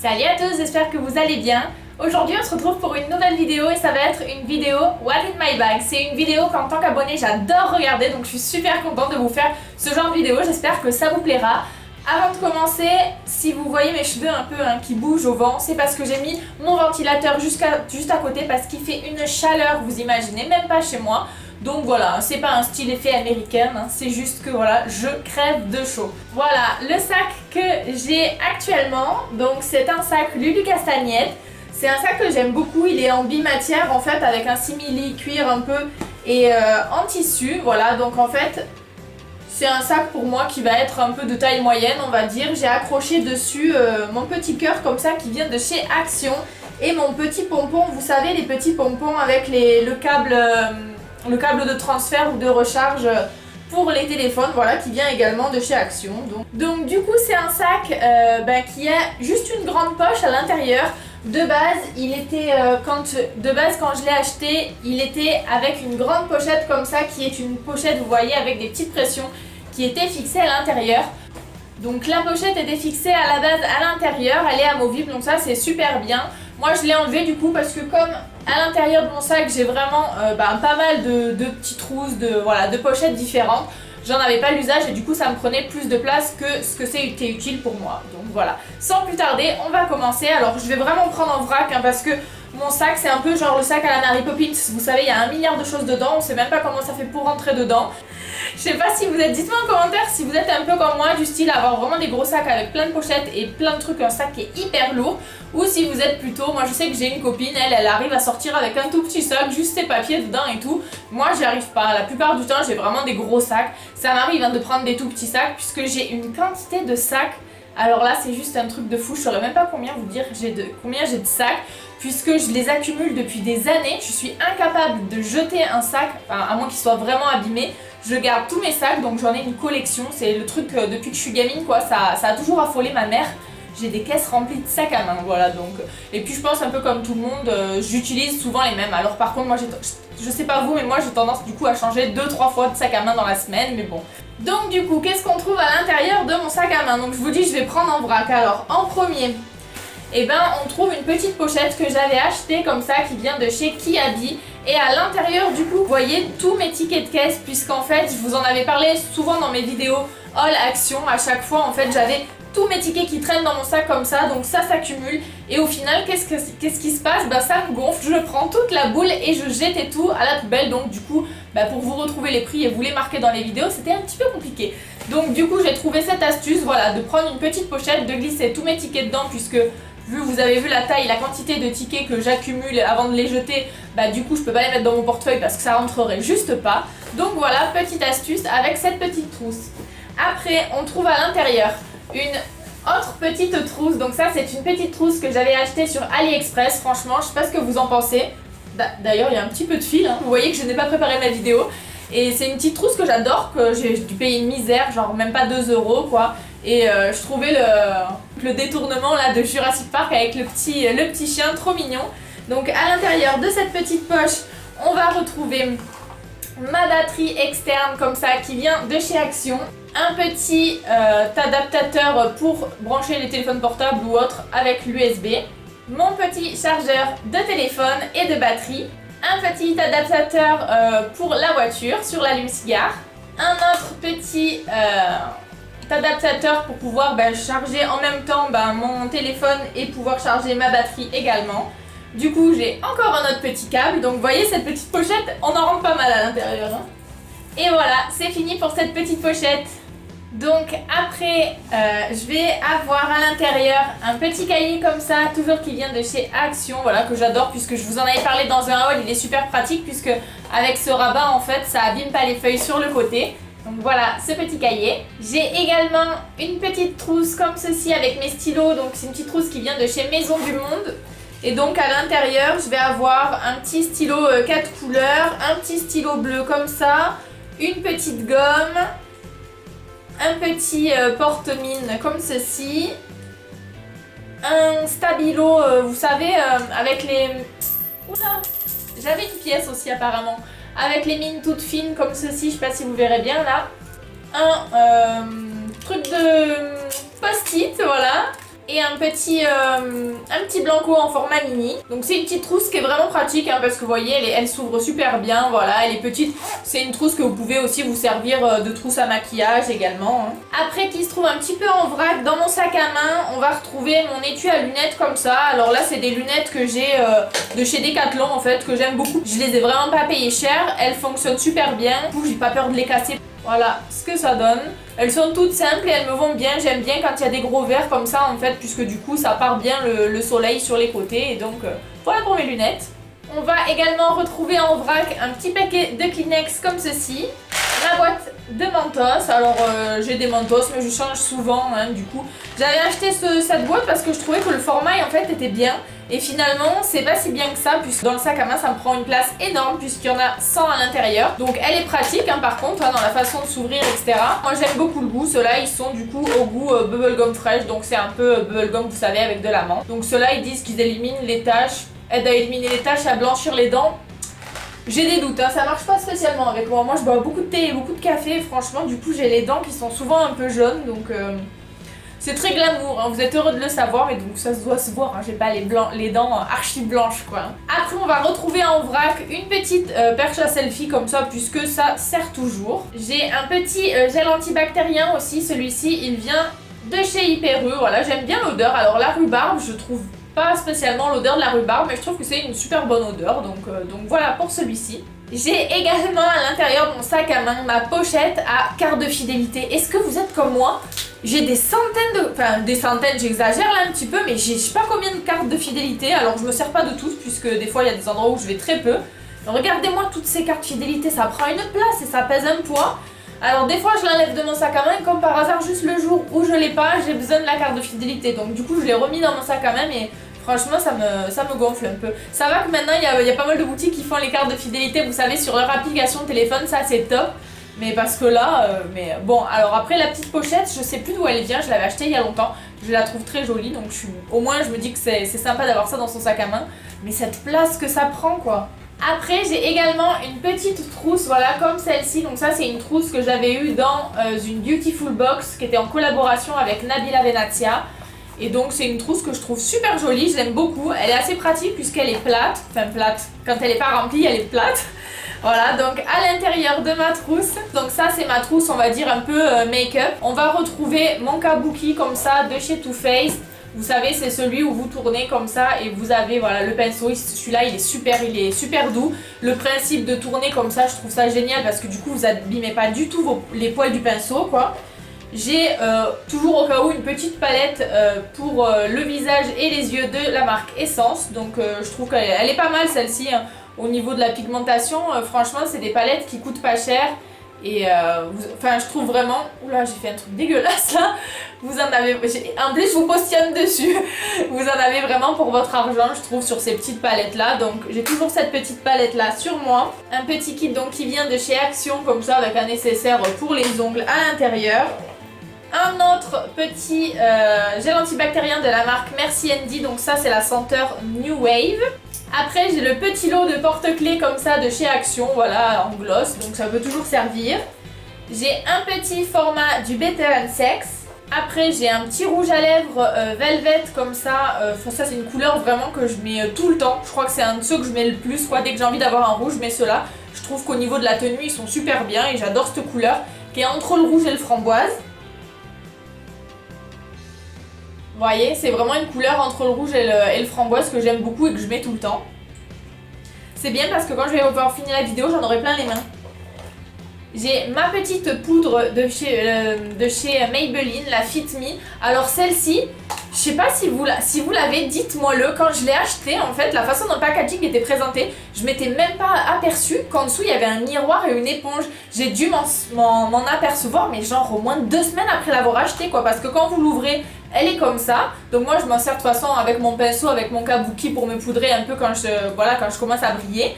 Salut à tous, j'espère que vous allez bien. Aujourd'hui on se retrouve pour une nouvelle vidéo et ça va être une vidéo What in my bag. C'est une vidéo qu'en tant qu'abonné j'adore regarder, donc je suis super contente de vous faire ce genre de vidéo, j'espère que ça vous plaira. Avant de commencer, si vous voyez mes cheveux un peu qui bougent au vent, c'est parce que j'ai mis mon ventilateur juste à côté parce qu'il fait une chaleur, vous imaginez, même pas chez moi. Donc voilà, c'est pas un style effet américain, c'est juste que voilà, je crève de chaud. Voilà, le sac que j'ai actuellement, donc c'est un sac Lulu Castagnette. C'est un sac que j'aime beaucoup, il est en bimatière en fait avec un simili cuir un peu et en tissu, voilà, donc en fait c'est un sac pour moi qui va être un peu de taille moyenne on va dire. J'ai accroché dessus mon petit cœur comme ça qui vient de chez Action et mon petit pompon, vous savez les petits pompons avec le câble de transfert ou de recharge pour les téléphones, voilà, qui vient également de chez Action. Donc du coup c'est un sac qui a juste une grande poche à l'intérieur. De base, quand je l'ai acheté, il était avec une grande pochette comme ça, qui est une pochette, vous voyez, avec des petites pressions qui étaient fixées à l'intérieur. Donc la pochette était fixée à la base à l'intérieur, elle est amovible, donc ça c'est super bien. Moi je l'ai enlevé du coup parce que comme à l'intérieur de mon sac j'ai vraiment pas mal de petites trousses, de pochettes différentes, j'en avais pas l'usage et du coup ça me prenait plus de place que ce que c'était utile pour moi. Donc voilà, sans plus tarder, on va commencer. Alors je vais vraiment prendre en vrac parce que mon sac c'est un peu genre le sac à la Mary Poppins. Vous savez, il y a 1 milliard de choses dedans, on sait même pas comment ça fait pour rentrer dedans. Je sais pas si vous êtes, dites-moi en commentaire si vous êtes un peu comme moi, du style à avoir vraiment des gros sacs avec plein de pochettes et plein de trucs, un sac qui est hyper lourd. Ou si vous êtes plutôt, moi je sais que j'ai une copine, elle arrive à sortir avec un tout petit sac, juste ses papiers dedans et tout. Moi j'y arrive pas, la plupart du temps j'ai vraiment des gros sacs. Ça m'arrive de prendre des tout petits sacs puisque j'ai une quantité de sacs. Alors là c'est juste un truc de fou, je saurais même pas combien vous dire combien j'ai de sacs. Puisque je les accumule depuis des années, je suis incapable de jeter un sac, à moins qu'il soit vraiment abîmé. Je garde tous mes sacs, donc j'en ai une collection, c'est le truc depuis que je suis gamine quoi, ça a toujours affolé ma mère. J'ai des caisses remplies de sacs à main, voilà donc. Et puis je pense un peu comme tout le monde, j'utilise souvent les mêmes. Alors par contre moi je sais pas vous, mais moi j'ai tendance du coup à changer 2-3 fois de sac à main dans la semaine, mais bon. Donc du coup, qu'est-ce qu'on trouve à l'intérieur de mon sac à main? Donc je vous dis, je vais prendre en vrac. Alors en premier, on trouve une petite pochette que j'avais achetée comme ça, qui vient de chez Kiabi. Et à l'intérieur du coup, vous voyez tous mes tickets de caisse, puisqu'en fait, je vous en avais parlé souvent dans mes vidéos All Action. À chaque fois, en fait, j'avais tous mes tickets qui traînent dans mon sac comme ça, donc ça s'accumule. Et au final, qu'est-ce qui se passe? Ça me gonfle, je prends toute la boule et je jette tout à la poubelle. Donc du coup, pour vous retrouver les prix et vous les marquer dans les vidéos, c'était un petit peu compliqué. Donc du coup, j'ai trouvé cette astuce, voilà, de prendre une petite pochette, de glisser tous mes tickets dedans, puisque vous avez vu la taille, la quantité de tickets que j'accumule avant de les jeter, du coup je peux pas les mettre dans mon portefeuille parce que ça rentrerait juste pas. Donc voilà, petite astuce avec cette petite trousse. Après, on trouve à l'intérieur une autre petite trousse. Donc ça, c'est une petite trousse que j'avais achetée sur AliExpress. Franchement, je sais pas ce que vous en pensez. D'ailleurs, il y a un petit peu de fil, hein. Vous voyez que je n'ai pas préparé ma vidéo. Et c'est une petite trousse que j'adore, que j'ai dû payer une misère, genre même pas 2 € quoi. Et je trouvais le détournement là de Jurassic Park avec le petit chien trop mignon. Donc à l'intérieur de cette petite poche, on va retrouver ma batterie externe comme ça qui vient de chez Action. Un petit adaptateur pour brancher les téléphones portables ou autres avec l'USB. Mon petit chargeur de téléphone et de batterie. Un petit adaptateur pour la voiture sur l'allume-cigare. Un autre petit adaptateur pour pouvoir charger en même temps mon téléphone et pouvoir charger ma batterie également. Du coup j'ai encore un autre petit câble, donc vous voyez cette petite pochette, on en rentre pas mal à l'intérieur, hein. Et voilà, c'est fini pour cette petite pochette. Donc après je vais avoir à l'intérieur un petit cahier comme ça, toujours qui vient de chez Action, voilà, que j'adore puisque je vous en avais parlé dans un haul. Il est super pratique puisque avec ce rabat en fait ça abîme pas les feuilles sur le côté. Donc voilà ce petit cahier. J'ai également une petite trousse comme ceci avec mes stylos. Donc c'est une petite trousse qui vient de chez Maison du Monde. Et donc à l'intérieur je vais avoir un petit stylo 4 couleurs, un petit stylo bleu comme ça, une petite gomme, un petit porte-mine comme ceci, un stabilo, vous savez, avec les... Oula, j'avais une pièce aussi apparemment, avec les mines toutes fines comme ceci, je sais pas si vous verrez bien là, un truc de post-it, voilà, et un petit blanco en format mini. Donc c'est une petite trousse qui est vraiment pratique hein, parce que vous voyez elle s'ouvre super bien, voilà, elle est petite. C'est une trousse que vous pouvez aussi vous servir de trousse à maquillage également. Hein. Après qui se trouve un petit peu en vrac dans mon sac à main, on va retrouver mon étui à lunettes comme ça. Alors là c'est des lunettes que j'ai de chez Decathlon en fait, que j'aime beaucoup. Je les ai vraiment pas payées cher, elles fonctionnent super bien, du coup j'ai pas peur de les casser. Voilà ce que ça donne. Elles sont toutes simples et elles me vont bien. J'aime bien quand il y a des gros verres comme ça en fait, puisque du coup ça part bien le soleil sur les côtés. Et donc voilà pour mes lunettes. On va également retrouver en vrac un petit paquet de Kleenex comme ceci. Ma boîte de Mentos. Alors j'ai des Mentos mais je change souvent hein, du coup. J'avais acheté cette boîte parce que je trouvais que le format en fait était bien. Et finalement c'est pas si bien que ça puisque dans le sac à main ça me prend une place énorme puisqu'il y en a 100 à l'intérieur. Donc elle est pratique hein, par contre hein, dans la façon de s'ouvrir etc. Moi j'aime beaucoup le goût. Ceux-là ils sont du coup au goût bubblegum fraîche. Donc c'est un peu bubblegum vous savez avec de la menthe. Donc ceux-là ils disent qu'ils éliminent les taches. Aident à éliminer les taches et à blanchir les dents. J'ai des doutes, hein, ça marche pas spécialement avec moi. Moi je bois beaucoup de thé et beaucoup de café. Franchement du coup j'ai les dents qui sont souvent un peu jaunes. Donc c'est très glamour, hein. Vous êtes heureux de le savoir et donc ça doit se voir, hein. J'ai pas les dents archi blanches quoi. Après on va retrouver en vrac une petite perche à selfie comme ça puisque ça sert toujours. J'ai un petit gel antibactérien aussi, celui-ci il vient de chez Hyper U. Voilà, j'aime bien l'odeur. Alors la rhubarbe je trouve pas spécialement l'odeur de la rhubarbe mais je trouve que c'est une super bonne odeur donc voilà pour celui-ci. J'ai également à l'intérieur de mon sac à main ma pochette à carte de fidélité. Est-ce que vous êtes comme moi? J'ai des centaines des centaines, j'exagère là un petit peu, mais j'ai je sais pas combien de cartes de fidélité. Alors je me sers pas de toutes puisque des fois il y a des endroits où je vais très peu. Regardez-moi toutes ces cartes fidélité, ça prend une place et ça pèse un poids. Alors des fois je l'enlève de mon sac à main et comme par hasard juste le jour où je l'ai pas, j'ai besoin de la carte de fidélité. Donc du coup je l'ai remis dans mon sac à main et franchement ça me gonfle un peu. Ça va que maintenant il y a pas mal de boutiques qui font les cartes de fidélité, vous savez, sur leur application de téléphone, ça c'est top. Mais parce que là, mais bon, alors après la petite pochette, je sais plus d'où elle vient, je l'avais achetée il y a longtemps. Je la trouve très jolie, donc au moins je me dis que c'est sympa d'avoir ça dans son sac à main. Mais cette place que ça prend quoi. Après j'ai également une petite trousse, voilà, comme celle-ci. Donc ça c'est une trousse que j'avais eue dans une Beautiful Box qui était en collaboration avec Nabila Venazia. Et donc c'est une trousse que je trouve super jolie, je l'aime beaucoup. Elle est assez pratique puisqu'elle est plate, enfin plate, quand elle n'est pas remplie elle est plate. Voilà, donc à l'intérieur de ma trousse, donc ça c'est ma trousse on va dire un peu make-up. On va retrouver mon kabuki comme ça de chez Too Faced. Vous savez c'est celui où vous tournez comme ça et vous avez voilà le pinceau, celui-là il est super doux. Le principe de tourner comme ça je trouve ça génial parce que du coup vous abîmez pas du tout les poils du pinceau quoi. J'ai toujours au cas où une petite palette pour le visage et les yeux de la marque Essence. Donc je trouve qu'elle est pas mal celle-ci hein. Au niveau de la pigmentation, franchement c'est des palettes qui coûtent pas cher. Et enfin je trouve vraiment... Oula j'ai fait un truc dégueulasse là. Vous en avez... En plus je vous postillonne dessus. Vous en avez vraiment pour votre argent je trouve sur ces petites palettes là. Donc j'ai toujours cette petite palette là sur moi. Un petit kit donc qui vient de chez Action comme ça avec un nécessaire pour les ongles à l'intérieur. Un autre petit gel antibactérien de la marque Merci Andy, donc ça c'est la senteur New Wave. Après j'ai le petit lot de porte-clés comme ça de chez Action, voilà en gloss, donc ça peut toujours servir. J'ai un petit format du Better and Sex. Après j'ai un petit rouge à lèvres Velvet comme ça, ça c'est une couleur vraiment que je mets tout le temps. Je crois que c'est un de ceux que je mets le plus quoi, dès que j'ai envie d'avoir un rouge je mets ceux-là. Je trouve qu'au niveau de la tenue ils sont super bien et j'adore cette couleur qui est entre le rouge et le framboise. Vous voyez, c'est vraiment une couleur entre le rouge et le framboise que j'aime beaucoup et que je mets tout le temps. C'est bien parce que quand je vais pouvoir finir la vidéo, j'en aurai plein les mains. J'ai ma petite poudre de chez Maybelline, la Fit Me. Alors celle-ci, je sais pas si vous l'avez, dites-moi le. Quand je l'ai achetée, en fait, la façon dont le packaging était présenté, je m'étais même pas aperçue qu'en dessous il y avait un miroir et une éponge. J'ai dû m'en apercevoir, mais genre au moins 2 semaines après l'avoir acheté quoi. Parce que quand vous l'ouvrez, elle est comme ça. Donc moi je m'en sers de toute façon avec mon pinceau, avec mon kabuki pour me poudrer un peu quand je commence à briller.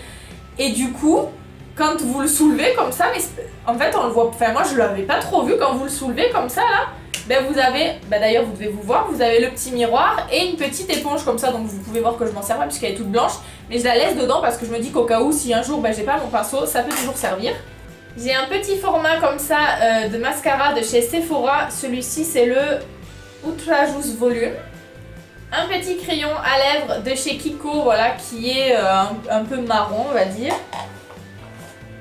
Et du coup, quand vous le soulevez comme ça, mais en fait on le voit, enfin moi je l'avais pas trop vu quand vous le soulevez comme ça là. Ben vous avez, d'ailleurs vous devez vous voir, vous avez le petit miroir et une petite éponge comme ça, donc vous pouvez voir que je m'en sers pas puisqu'elle est toute blanche. Mais je la laisse dedans parce que je me dis qu'au cas où si un jour j'ai pas mon pinceau, ça peut toujours servir. J'ai un petit format comme ça de mascara de chez Sephora, celui-ci c'est le Ultra Juice Volume. Un petit crayon à lèvres de chez Kiko, voilà, qui est un peu marron, on va dire.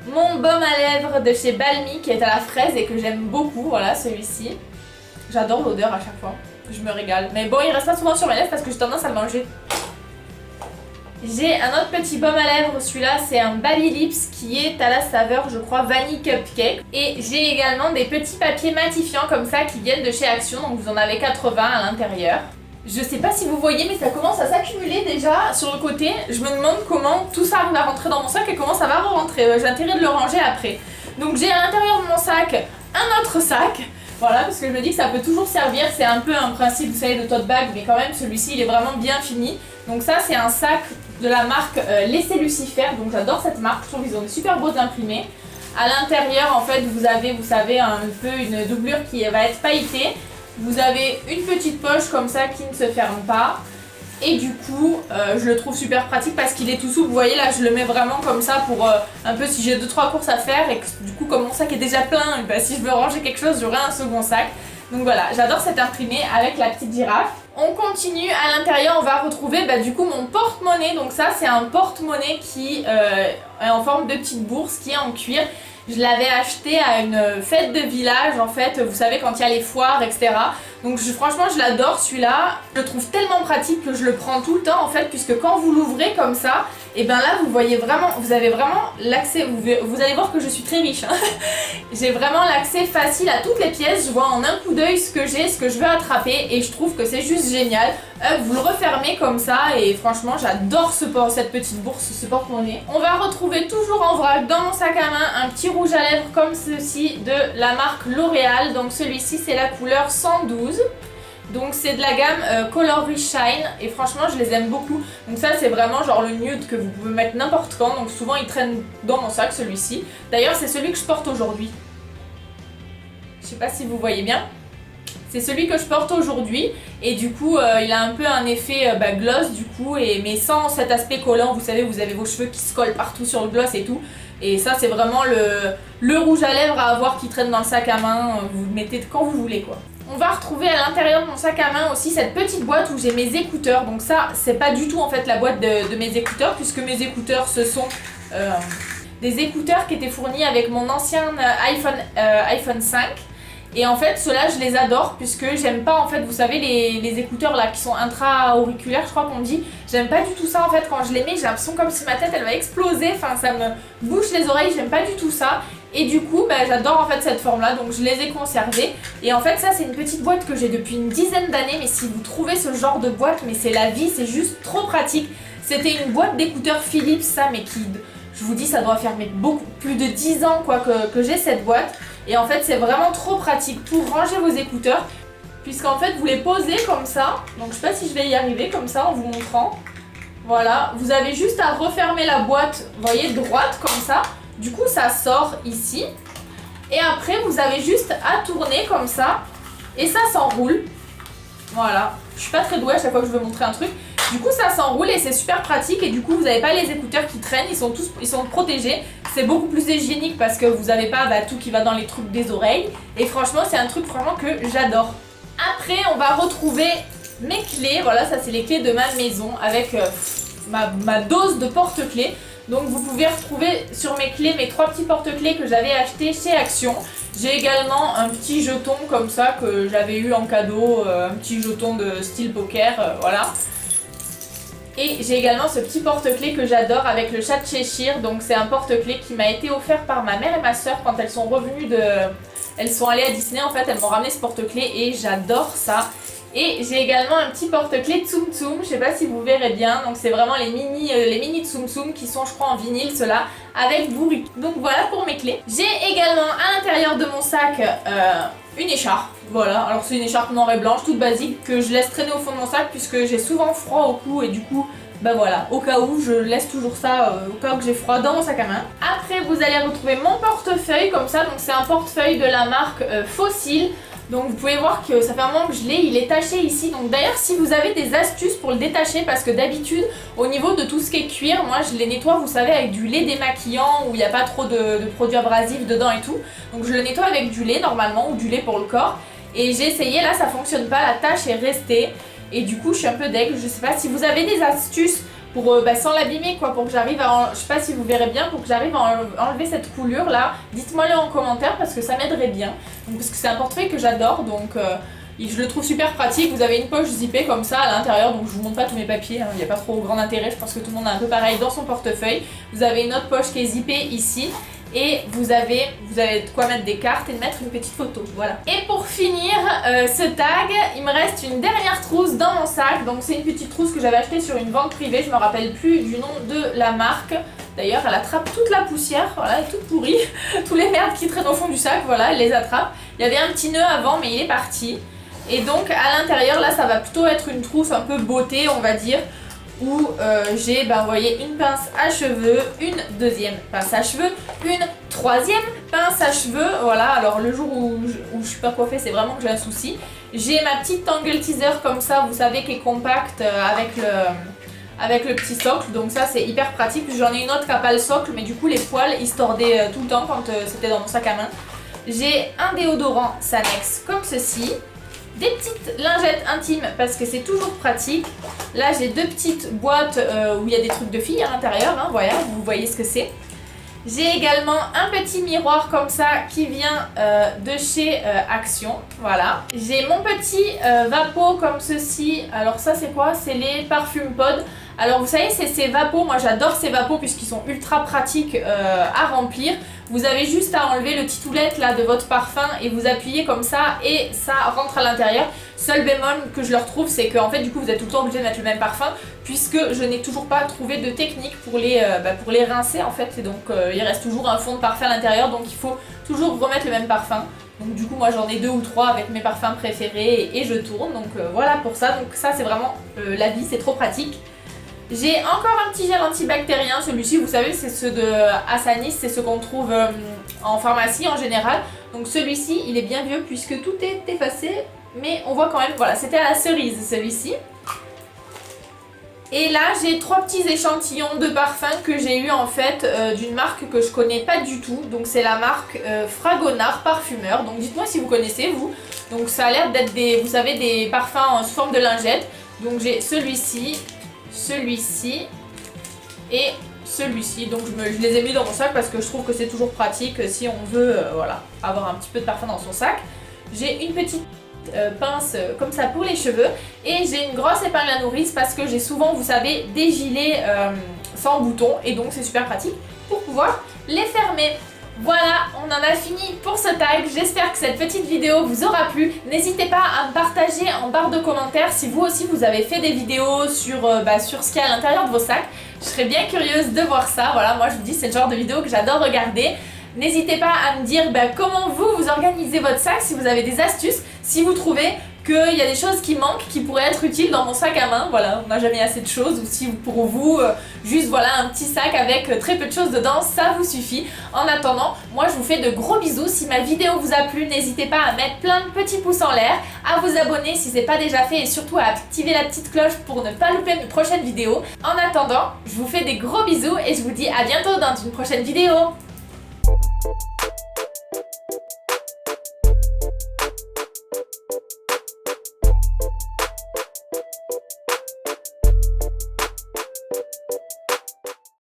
Mon baume à lèvres de chez Balmy, qui est à la fraise et que j'aime beaucoup, voilà, celui-ci. J'adore l'odeur à chaque fois, je me régale. Mais bon, il reste pas souvent sur mes lèvres parce que j'ai tendance à le manger. J'ai un autre petit baume à lèvres, celui-là c'est un Bally Lips qui est à la saveur je crois vanille cupcake. Et j'ai également des petits papiers matifiants comme ça qui viennent de chez Action, donc vous en avez 80 à l'intérieur. Je sais pas si vous voyez mais ça commence à s'accumuler déjà sur le côté. Je me demande comment tout ça arrive à rentrer dans mon sac et comment ça va rentrer. J'ai intérêt de le ranger après. Donc j'ai à l'intérieur de mon sac un autre sac. Voilà, parce que je me dis que ça peut toujours servir, c'est un peu un principe, vous savez, de tote bag, mais quand même celui-ci il est vraiment bien fini. Donc ça c'est un sac de la marque L'Essai Lucifer, donc j'adore cette marque, je trouve qu'ils ont des super beaux imprimés. À l'intérieur en fait vous avez, vous savez, un peu une doublure qui va être pailletée. Vous avez une petite poche comme ça qui ne se ferme pas. Et du coup, je le trouve super pratique parce qu'il est tout souple. Vous voyez là, je le mets vraiment comme ça pour un peu si j'ai 2-3 courses à faire. Et que, du coup, comme mon sac est déjà plein, bah, si je veux ranger quelque chose, j'aurai un second sac. Donc voilà, j'adore cet imprimé avec la petite girafe. On continue, à l'intérieur on va retrouver du coup mon porte-monnaie. Donc ça c'est un porte-monnaie qui est en forme de petite bourse qui est en cuir. Je l'avais acheté à une fête de village en fait, vous savez quand il y a les foires etc. Donc franchement je l'adore celui-là, je le trouve tellement pratique que je le prends tout le temps en fait, puisque quand vous l'ouvrez comme ça, et ben là vous voyez vraiment, vous avez vraiment l'accès, vous allez voir que je suis très riche hein. J'ai vraiment l'accès facile à toutes les pièces, je vois en un coup d'œil ce que j'ai, ce que je veux attraper et je trouve que c'est juste génial. Vous le refermez comme ça et franchement j'adore cette petite bourse, ce porte-monnaie. On va retrouver toujours en vrac dans mon sac à main un petit rouge à lèvres comme ceci de la marque L'Oréal. Donc celui-ci c'est la couleur 112. Donc c'est de la gamme Color Shine et franchement je les aime beaucoup. Donc ça c'est vraiment genre le nude que vous pouvez mettre n'importe quand. Donc souvent il traîne dans mon sac celui-ci. D'ailleurs c'est celui que je porte aujourd'hui. Je sais pas si vous voyez bien. C'est celui que je porte aujourd'hui et du coup il a un peu un effet gloss du coup, mais sans cet aspect collant. Vous savez, vous avez vos cheveux qui se collent partout sur le gloss et tout. Et ça c'est vraiment le rouge à lèvres à avoir qui traîne dans le sac à main. Vous le mettez quand vous voulez quoi. On va retrouver à l'intérieur de mon sac à main aussi cette petite boîte où j'ai mes écouteurs. Donc ça c'est pas du tout en fait la boîte de mes écouteurs, puisque mes écouteurs ce sont des écouteurs qui étaient fournis avec mon ancien iPhone 5. Et en fait ceux-là je les adore puisque j'aime pas en fait, vous savez les écouteurs là qui sont intra-auriculaires je crois qu'on dit. J'aime pas du tout ça en fait, quand je les mets j'ai l'impression comme si ma tête elle va exploser, enfin ça me bouche les oreilles, j'aime pas du tout ça. Et du coup j'adore en fait cette forme là, donc je les ai conservées. Et en fait ça c'est une petite boîte que j'ai depuis une dizaine d'années, mais si vous trouvez ce genre de boîte, mais c'est la vie, c'est juste trop pratique. C'était une boîte d'écouteurs Philips ça, mais qui, je vous dis ça doit faire beaucoup plus de 10 ans quoi que j'ai cette boîte. Et en fait c'est vraiment trop pratique pour ranger vos écouteurs, puisqu'en fait vous les posez comme ça. Donc je sais pas si je vais y arriver comme ça en vous montrant. Voilà, vous avez juste à refermer la boîte, vous voyez, droite comme ça. Du coup ça sort ici. Et après vous avez juste à tourner comme ça. Et ça s'enroule. Voilà, je suis pas très douée à chaque fois que je veux montrer un truc. Du coup ça s'enroule et c'est super pratique. Et du coup vous n'avez pas les écouteurs qui traînent, ils sont protégés. C'est beaucoup plus hygiénique parce que vous n'avez pas tout qui va dans les trucs des oreilles. Et franchement c'est un truc vraiment que j'adore. Après on va retrouver mes clés. Voilà, ça c'est les clés de ma maison avec ma dose de porte-clés. Donc vous pouvez retrouver sur mes clés mes 3 petits porte-clés que j'avais achetés chez Action. J'ai également un petit jeton comme ça que j'avais eu en cadeau, un petit jeton de style poker, voilà. Et j'ai également ce petit porte-clés que j'adore avec le chat de Cheshire. Donc c'est un porte-clés qui m'a été offert par ma mère et ma soeur quand elles sont revenues Elles sont allées à Disney en fait, elles m'ont ramené ce porte-clés et j'adore ça. Et j'ai également un petit porte-clés Tsum Tsum, je sais pas si vous verrez bien, donc c'est vraiment les mini Tsum Tsum qui sont je crois en vinyle ceux-là, avec bourru. Donc voilà pour mes clés. J'ai également à l'intérieur de mon sac une écharpe, voilà, alors c'est une écharpe noire et blanche toute basique que je laisse traîner au fond de mon sac puisque j'ai souvent froid au cou et du coup voilà, au cas où je laisse toujours ça, au cas où j'ai froid dans mon sac à main. Après vous allez retrouver mon portefeuille comme ça, donc c'est un portefeuille de la marque Fossil. Donc vous pouvez voir que ça fait un moment que je l'ai, il est taché ici. Donc d'ailleurs si vous avez des astuces pour le détacher, parce que d'habitude au niveau de tout ce qui est cuir, moi je les nettoie vous savez avec du lait démaquillant où il n'y a pas trop de produits abrasifs dedans et tout. Donc je le nettoie avec du lait normalement ou du lait pour le corps. Et j'ai essayé, là ça fonctionne pas, la tache est restée. et du coup je suis un peu deg. Je sais pas si vous avez des astuces pour sans l'abîmer quoi, pour que j'arrive à je sais pas si vous verrez bien, pour que j'arrive à enlever cette coulure là, dites-moi le en commentaire parce que ça m'aiderait bien. Donc, parce que c'est un portefeuille que j'adore, donc je le trouve super pratique. Vous avez une poche zippée comme ça à l'intérieur, donc je vous montre pas tous mes papiers, il n'y a pas trop grand intérêt, je pense que tout le monde a un peu pareil dans son portefeuille. Vous avez une autre poche qui est zippée ici. Et vous avez de quoi mettre des cartes et de mettre une petite photo, voilà. Et pour finir ce tag, il me reste une dernière trousse dans mon sac. Donc c'est une petite trousse que j'avais achetée sur une vente privée, je me rappelle plus du nom de la marque. D'ailleurs elle attrape toute la poussière, voilà, elle est toute pourrie. Tous les merdes qui traînent au fond du sac, voilà, elle les attrape. Il y avait un petit nœud avant mais il est parti. Et donc à l'intérieur là ça va plutôt être une trousse un peu beauté on va dire, où j'ai, vous voyez, une pince à cheveux, une deuxième pince à cheveux, une troisième pince à cheveux, voilà. Alors le jour où je suis pas coiffée, c'est vraiment que j'ai un souci. J'ai ma petite tangle teaser comme ça, vous savez, qui est compacte avec le petit socle, donc ça c'est hyper pratique. J'en ai une autre qui n'a pas le socle, mais du coup les poils ils se tordaient tout le temps quand c'était dans mon sac à main. J'ai un déodorant Sanex comme ceci. Des petites lingettes intimes parce que c'est toujours pratique. Là j'ai deux petites boîtes où il y a des trucs de filles à l'intérieur, hein, voilà, vous voyez ce que c'est. J'ai également un petit miroir comme ça qui vient de chez Action, voilà. J'ai mon petit Vapeau comme ceci, alors ça c'est quoi? C'est les Parfum Pod. Alors vous savez c'est ces Vapeaux, moi j'adore ces Vapeaux puisqu'ils sont ultra pratiques à remplir. Vous avez juste à enlever le titoulette là de votre parfum et vous appuyez comme ça et ça rentre à l'intérieur. Seul bémol que je leur trouve c'est qu'en fait du coup vous êtes tout le temps obligé de mettre le même parfum puisque je n'ai toujours pas trouvé de technique pour les rincer en fait, et donc il reste toujours un fond de parfum à l'intérieur, donc il faut toujours remettre le même parfum. Donc du coup moi j'en ai 2 ou 3 avec mes parfums préférés et je tourne, donc voilà pour ça. Donc ça c'est vraiment la vie, c'est trop pratique. J'ai encore un petit gel antibactérien, celui-ci vous savez c'est ceux de Asanis, c'est ceux qu'on trouve en pharmacie en général. Donc celui-ci il est bien vieux puisque tout est effacé, mais on voit quand même, voilà, c'était à la cerise celui-ci. Et là j'ai 3 petits échantillons de parfums que j'ai eu en fait d'une marque que je connais pas du tout. Donc c'est la marque Fragonard Parfumeur, donc dites-moi si vous connaissez vous. Donc ça a l'air d'être des, vous savez, des parfums sous forme de lingette. Donc j'ai celui-ci et celui-ci, donc je les ai mis dans mon sac parce que je trouve que c'est toujours pratique si on veut voilà, avoir un petit peu de parfum dans son sac. J'ai une petite pince comme ça pour les cheveux et j'ai une grosse épingle à nourrice parce que j'ai souvent, vous savez, des gilets sans boutons et donc c'est super pratique pour pouvoir les fermer. Voilà, on en a fini pour ce tag. J'espère que cette petite vidéo vous aura plu. N'hésitez pas à me partager en barre de commentaires si vous aussi vous avez fait des vidéos sur ce qu'il y a à l'intérieur de vos sacs. Je serais bien curieuse de voir ça. Voilà, moi je vous dis c'est le genre de vidéo que j'adore regarder. N'hésitez pas à me dire comment vous organisez votre sac, si vous avez des astuces, si vous trouvez qu'il y a des choses qui manquent, qui pourraient être utiles dans mon sac à main. Voilà, on n'a jamais assez de choses, ou si pour vous, juste voilà un petit sac avec très peu de choses dedans, ça vous suffit. En attendant, moi je vous fais de gros bisous. Si ma vidéo vous a plu, n'hésitez pas à mettre plein de petits pouces en l'air, à vous abonner si ce n'est pas déjà fait et surtout à activer la petite cloche pour ne pas louper mes prochaines vidéos. En attendant, je vous fais des gros bisous et je vous dis à bientôt dans une prochaine vidéo.